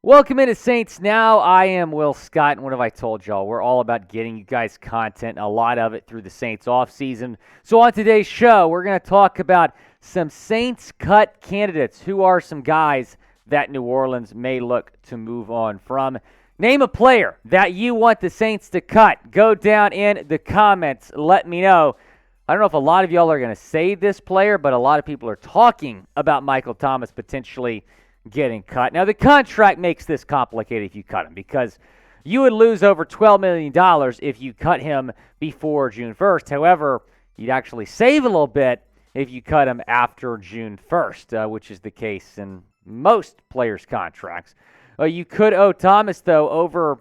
Welcome into Saints Now. I am Will Scott, and what have I told y'all? We're all about getting you guys content, a lot of it through the Saints offseason. So on today's show, we're going to talk about some Saints cut candidates. Who are some guys that New Orleans may look to move on from? Name a player that you want the Saints to cut. Go down in the comments. Let me know. I don't know if a lot of y'all are going to say this player, but a lot of people are talking about Michael Thomas potentially getting cut. Now, the contract makes this complicated if you cut him because you would lose over $12 million if you cut him before June 1st. However, you'd actually save a little bit if you cut him after June 1st, which is the case in most players' contracts. You could owe Thomas, though, over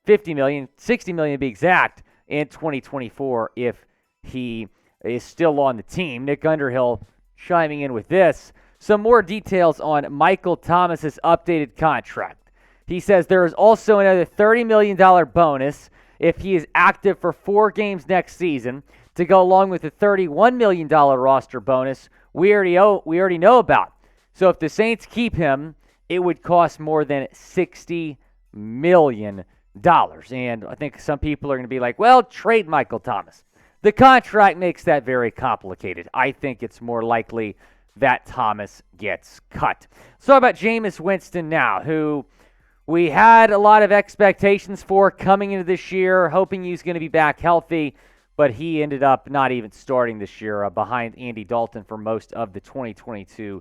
$50 million, $60 million to be exact, in 2024 if he is still on the team. Nick Underhill chiming in with this. Some more details on Michael Thomas's updated contract. He says there is also another $30 million bonus if he is active for 4 games next season to go along with the $31 million roster bonus we already know about. So if the Saints keep him, it would cost more than $60 million. And I think some people are going to be like, well, trade Michael Thomas. The contract makes that very complicated. I think it's more likely that Thomas gets cut. Let's talk about Jameis Winston now, who we had a lot of expectations for coming into this year, hoping he was going to be back healthy, but he ended up not even starting this year behind Andy Dalton for most of the 2022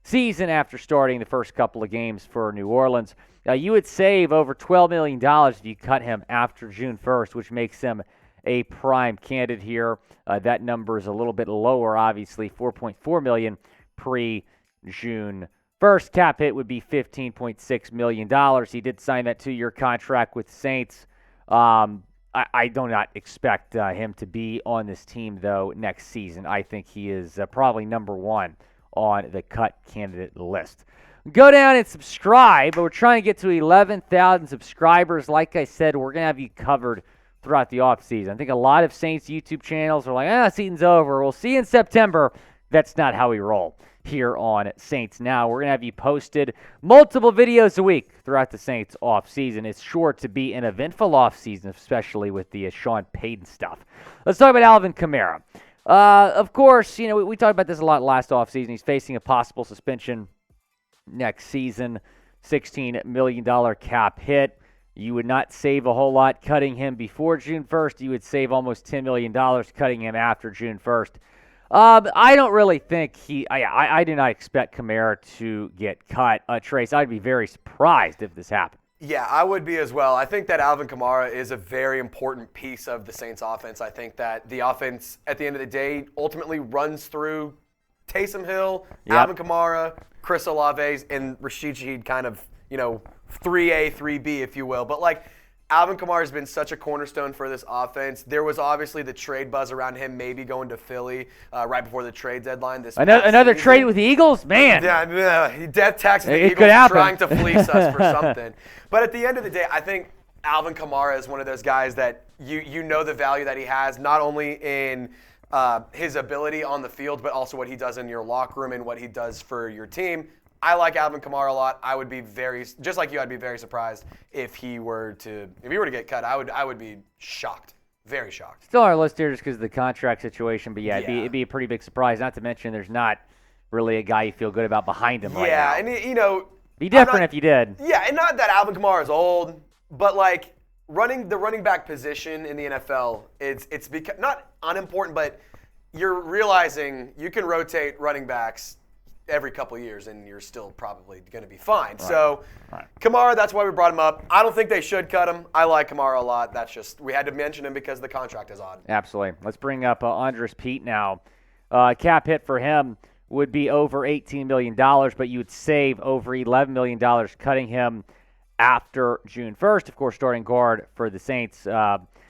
season after starting the first couple of games for New Orleans. You would save over $12 million if you cut him after June 1st, which makes him a prime candidate here. That number is a little bit lower, obviously, $4.4 million pre-June 1st. Cap hit would be $15.6 million. He did sign that 2-year contract with Saints. I do not expect him to be on this team, though, next season. I think he is probably number 1 on the cut candidate list. Go down and subscribe. We're trying to get to 11,000 subscribers. Like I said, we're going to have you covered throughout the offseason. I think a lot of Saints YouTube channels are like, season's over. We'll see you in September. That's not how we roll here on Saints Now. We're going to have you posted multiple videos a week throughout the Saints offseason. It's sure to be an eventful offseason, especially with the Sean Payton stuff. Let's talk about Alvin Kamara. Of course, we talked about this a lot last offseason. He's facing a possible suspension next season, $16 million cap hit. You would not save a whole lot cutting him before June 1st. You would save almost $10 million cutting him after June 1st. I don't really think I do not expect Kamara to get cut. Trace, I'd be very surprised if this happened. Yeah, I would be as well. I think that Alvin Kamara is a very important piece of the Saints offense. I think that the offense, at the end of the day, ultimately runs through Taysom Hill, Alvin Kamara, Chris Olave, and Rashid Shaheed, kind of, 3A, 3B, if you will. But, Alvin Kamara has been such a cornerstone for this offense. There was obviously the trade buzz around him maybe going to Philly right before the trade deadline. Another trade with the Eagles? Man. Yeah, death taxing the Eagles trying to fleece us for something. But at the end of the day, I think Alvin Kamara is one of those guys that you know the value that he has, not only in his ability on the field, but also what he does in your locker room and what he does for your team. I like Alvin Kamara a lot. I would be just like you, I'd be very surprised if he were to get cut. I would be shocked, very shocked. Still on our list here just because of the contract situation, but it'd be a pretty big surprise. Not to mention there's not really a guy you feel good about behind him right now. Yeah, and be different if you did. Yeah, and not that Alvin Kamara is old, but running the running back position in the NFL, it's become not unimportant, but you're realizing you can rotate running backs every couple of years, and you're still probably going to be fine. Right. So, Kamara, that's why we brought him up. I don't think they should cut him. I like Kamara a lot. That's just, we had to mention him because the contract is odd. Absolutely. Let's bring up Andres Pete now. Cap hit for him would be over $18 million, but you would save over $11 million cutting him after June 1st. Of course, starting guard for the Saints.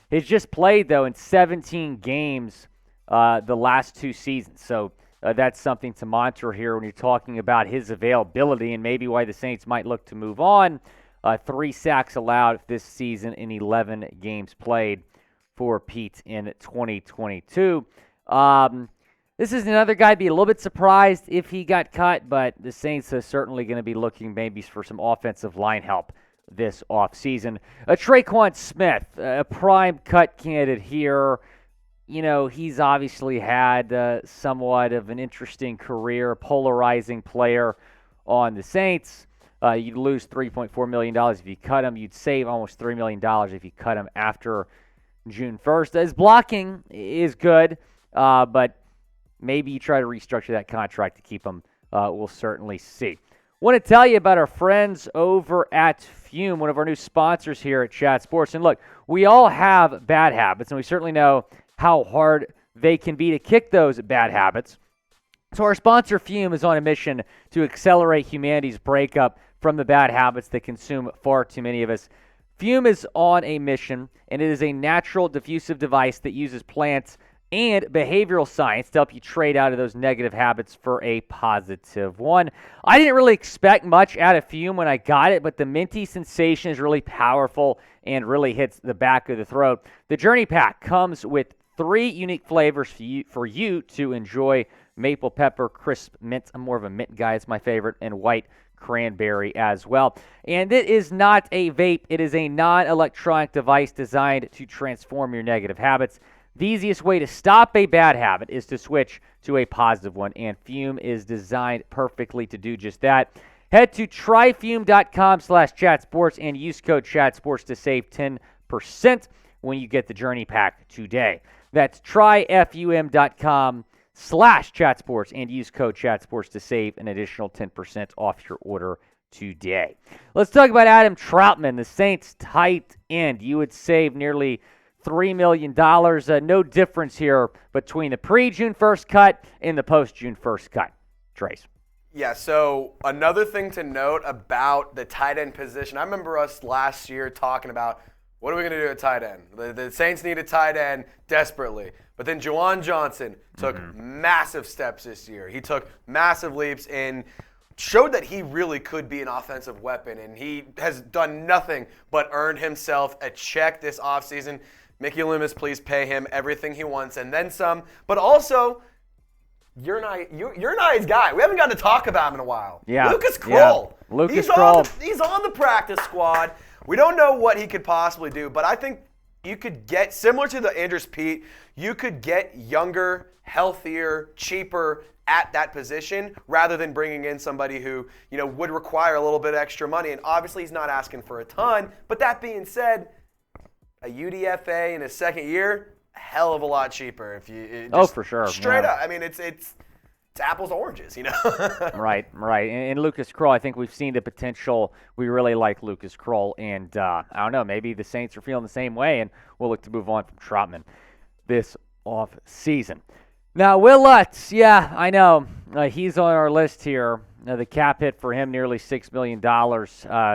He's just played, though, in 17 games the last 2 seasons. So, that's something to monitor here when you're talking about his availability and maybe why the Saints might look to move on. 3 sacks allowed this season in 11 games played for Pete in 2022. This is another guy I'd be a little bit surprised if he got cut, but the Saints are certainly going to be looking maybe for some offensive line help this offseason. Tre'Quan Smith, a prime cut candidate here. You know, he's obviously had somewhat of an interesting career, polarizing player on the Saints. You'd lose $3.4 million if you cut him. You'd save almost $3 million if you cut him after June 1st. His blocking is good, but maybe you try to restructure that contract to keep him. We'll certainly see. Want to tell you about our friends over at Fume, one of our new sponsors here at Chat Sports. And look, we all have bad habits, and we certainly know how hard they can be to kick those bad habits. So our sponsor, Fume, is on a mission to accelerate humanity's breakup from the bad habits that consume far too many of us. Fume is on a mission, and it is a natural diffusive device that uses plants and behavioral science to help you trade out of those negative habits for a positive one. I didn't really expect much out of Fume when I got it, but the minty sensation is really powerful and really hits the back of the throat. The Journey Pack comes with 3 unique flavors for you to enjoy: maple pepper, crisp mint. I'm more of a mint guy. It's my favorite. And white cranberry as well. And it is not a vape. It is a non-electronic device designed to transform your negative habits. The easiest way to stop a bad habit is to switch to a positive one, and Fume is designed perfectly to do just that. Head to tryfume.com/chatsports and use code chatsports to save 10% when you get the Journey Pack today. That's tryfum.com/chatsports and use code chatsports to save an additional 10% off your order today. Let's talk about Adam Trautman, the Saints tight end. You would save nearly $3 million. No difference here between the pre-June 1st cut and the post-June 1st cut. Trace. Yeah, so another thing to note about the tight end position, I remember us last year talking about, what are we going to do at tight end? The Saints need a tight end desperately. But then Juwan Johnson took massive steps this year. He took massive leaps and showed that he really could be an offensive weapon. And he has done nothing but earn himself a check this offseason. Mickey Loomis, please pay him everything he wants and then some. But also, you're not his guy. We haven't gotten to talk about him in a while. Yeah. Lucas Kroll. Yeah. Lucas Kroll. He's on the practice squad. We don't know what he could possibly do, but I think you could get, similar to the Andrews Pete, you could get younger, healthier, cheaper at that position rather than bringing in somebody who, would require a little bit extra money. And obviously he's not asking for a ton, but that being said, a UDFA in his second year, a hell of a lot cheaper. If you for sure. Straight up. I mean, it's apples to oranges, Right. And Lucas Kroll, I think we've seen the potential. We really like Lucas Kroll, and I don't know, maybe the Saints are feeling the same way, and we'll look to move on from Trautman this off season. Now, Will Lutz, yeah, I know. He's on our list here. The cap hit for him nearly $6 million,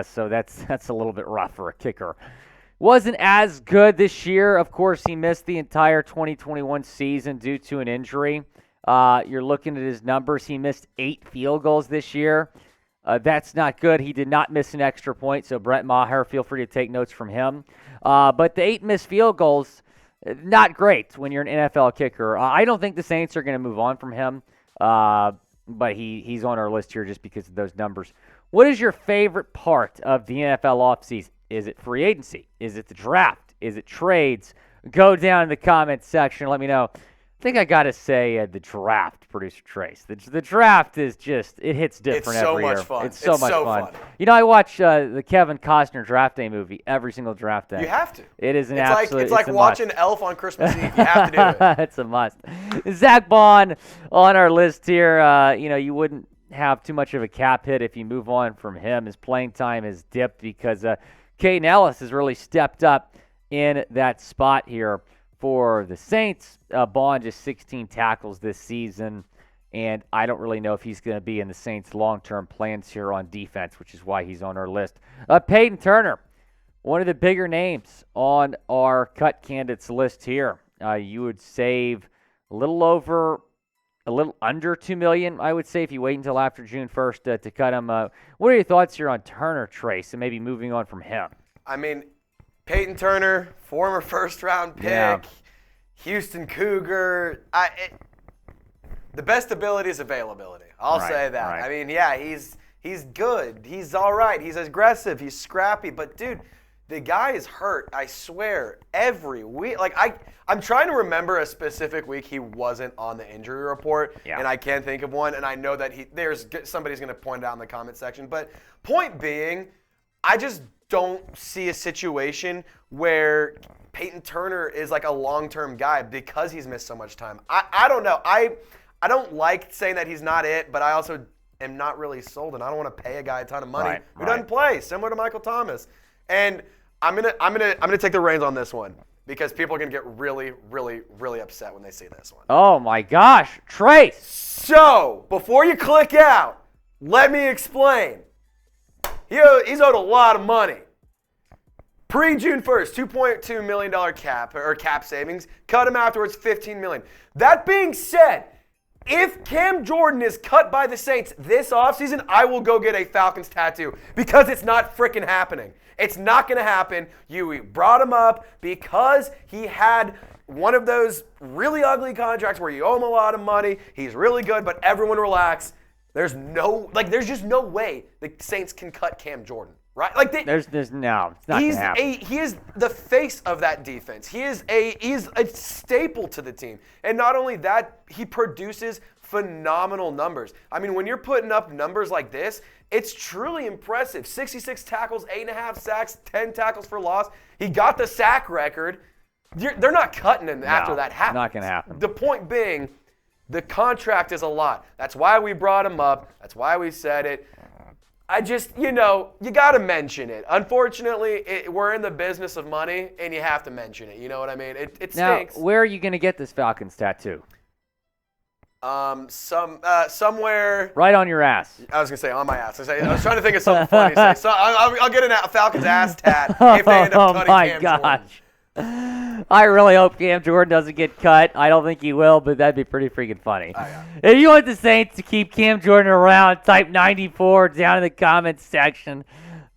so that's a little bit rough for a kicker. Wasn't as good this year. Of course, he missed the entire 2021 season due to an injury. You're looking at his numbers. He missed 8 field goals this year. That's not good. He did not miss an extra point, so Brett Maher, feel free to take notes from him. But the 8 missed field goals, not great when you're an NFL kicker. I don't think the Saints are going to move on from him, but he's on our list here just because of those numbers. What is your favorite part of the NFL offseason? Is it free agency? Is it the draft? Is it trades? Go down in the comments section. Let me know. I think I got to say the draft, Producer Trace. The draft is just, it hits different every year. It's so much fun. It's so much fun. I watch the Kevin Costner draft day movie every single draft day. You have to. It is an it's absolute It's like watching must. Elf on Christmas Eve. You have to do it. It's a must. Zach Bond on our list here. You wouldn't have too much of a cap hit if you move on from him. His playing time has dipped because Caden Ellis has really stepped up in that spot here for the Saints. Bond just 16 tackles this season, and I don't really know if he's going to be in the Saints' long-term plans here on defense, which is why he's on our list. Peyton Turner, one of the bigger names on our cut candidates list here. You would save a little under $2 million, I would say, if you wait until after June 1st to cut him. What are your thoughts here on Turner, Trace, and maybe moving on from him? I mean, Peyton Turner, former first-round pick, Yeah. Houston Cougar. The best ability is availability. I'll say that. Right. I mean, yeah, he's good. He's all right. He's aggressive. He's scrappy. But, dude, the guy is hurt, I swear, every week. Like, I'm trying to remember a specific week he wasn't on the injury report, and I can't think of one. And I know that somebody's going to point it out in the comment section. But point being, I just don't see a situation where Peyton Turner is like a long-term guy because he's missed so much time. I don't know. I don't like saying that he's not it, but I also am not really sold, and I don't want to pay a guy a ton of money who doesn't play, similar to Michael Thomas. And I'm gonna take the reins on this one because people are gonna get really, really, really upset when they see this one. Oh my gosh, Trace! So before you click out, let me explain. He's owed a lot of money. Pre-June 1st, $2.2 million cap savings. Cut him afterwards, $15 million. That being said, if Cam Jordan is cut by the Saints this offseason, I will go get a Falcons tattoo because it's not freaking happening. It's not going to happen. You brought him up because he had one of those really ugly contracts where you owe him a lot of money. He's really good, but everyone relax. There's just no way the Saints can cut Cam Jordan. Right? Like there's no. It's not gonna happen. He is the face of that defense. He is a staple to the team. And not only that, he produces phenomenal numbers. I mean, when you're putting up numbers like this, it's truly impressive. 66 tackles, 8.5 sacks, 10 tackles for loss. He got the sack record. They're not cutting him after that happens. Not gonna happen. The point being, the contract is a lot. That's why we brought him up. That's why we said it. I just, you got to mention it. Unfortunately, we're in the business of money, and you have to mention it. You know what I mean? It stinks. Now, where are you going to get this Falcons tattoo? Somewhere. Right on your ass. I was going to say on my ass. I was trying to think of something funny to say. So I'll get a Falcons ass tat if they end up cutting Cam Jordan. Oh, my gosh. I really hope Cam Jordan doesn't get cut. I don't think he will, but that'd be pretty freaking funny. If you want the Saints to keep Cam Jordan around, type 94 down in the comments section.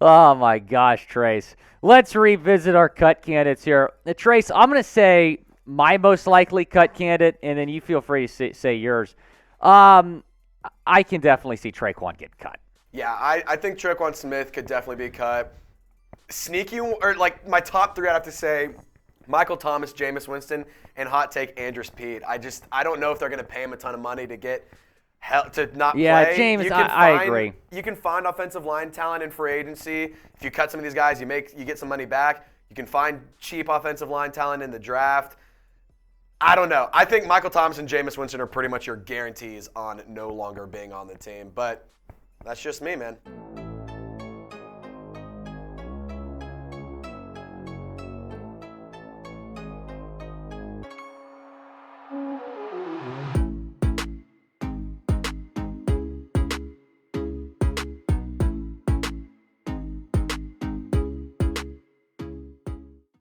Oh, my gosh, Trace. Let's revisit our cut candidates here. Trace, I'm going to say my most likely cut candidate, and then you feel free to say yours. I can definitely see tre'quan get cut. Yeah, I think Tre'Quan Smith could definitely be cut. Sneaky, or like my top three, I'd have to say Michael Thomas, Jameis Winston, and hot take Andrews Pete. I don't know if they're going to pay him a ton of money to not play. Yeah, James, I agree. You can find offensive line talent in free agency. If you cut some of these guys, you get some money back. You can find cheap offensive line talent in the draft. I don't know. I think Michael Thomas and Jameis Winston are pretty much your guarantees on no longer being on the team. But that's just me, man.